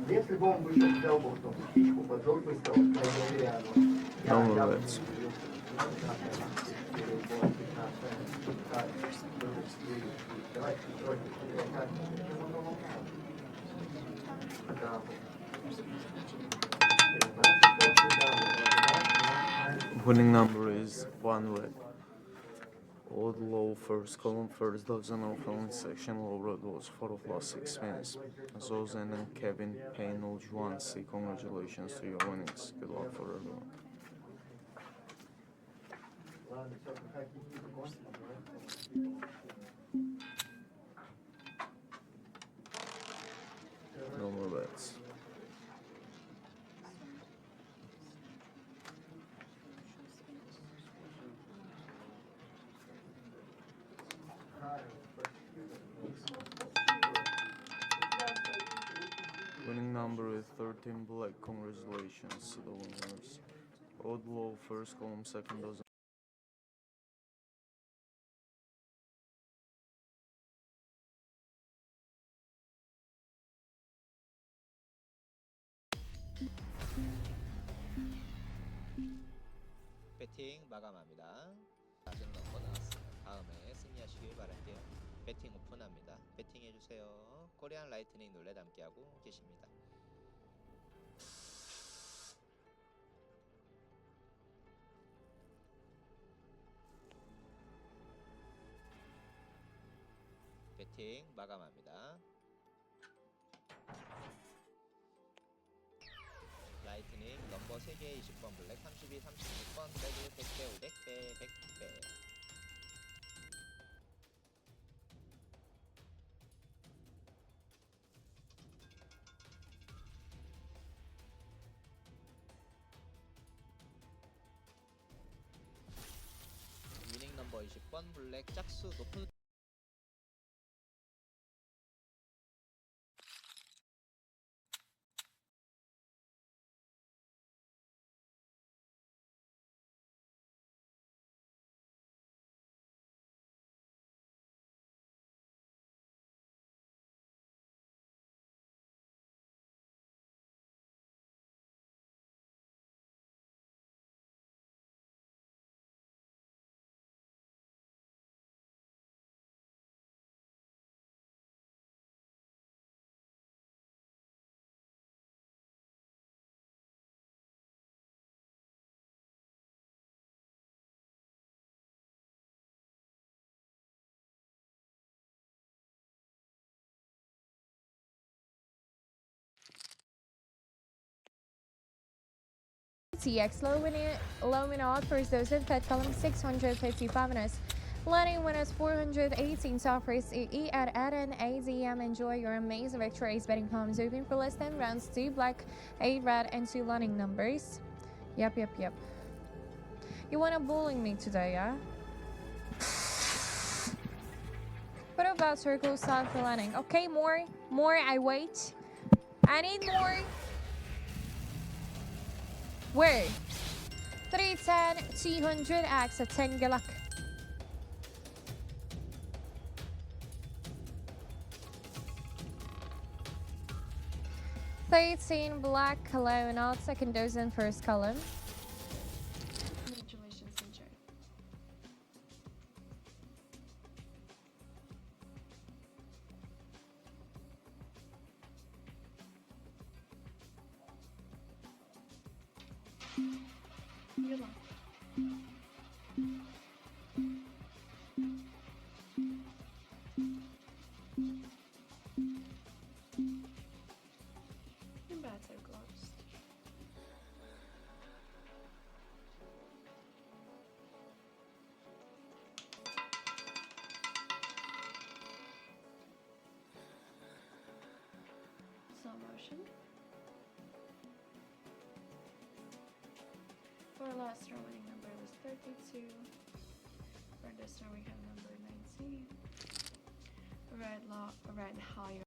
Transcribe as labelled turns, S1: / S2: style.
S1: Если бы он еще взял бы эту птичку под жопой, сказал,
S2: No roulette. Winning number is 1 red. Odd low first column, first dozen of following section, low red was 4 of last 6 spins. Zozen and Kevin Payne Juan C. Congratulations to your winnings. Good luck for everyone. No more bets. Winning number is 13 black. Congratulations to the winners. Odd low first column, second dozen.
S3: 배팅 마감합니다. 낮은 넘버 나왔어요. 다음에 승리하시길 바랄게요. 배팅 오픈합니다. 배팅해주세요. 코리안 라이트닝 룰렛 함께하고 계십니다. 배팅 마감합니다. 라이트닝 넘버 3개 20번 블랙 32, 36번 백을 100배, 500배, 100배. 위닝 넘버 20번 블랙 짝수 높은
S4: TX low win out first dozen fed column 655 minutes. Landing winners 418 soft race EE at Eden AZM. Enjoy your amazing victories. Betting columns open for less than rounds 2 black, 8 red, and 2 landing numbers. Yep. You wanna bullying me today, yeah? What about circle style for landing? Okay, more, I wait. I need more. Where? 310, 200x at 10 galak. Thirteen black column, out second dozen first column.
S5: Congratulations, enjoy. Good luck. Your bets are closed. Slow motion. For last row, winning number was 32. For this row, we have number 19. Red higher.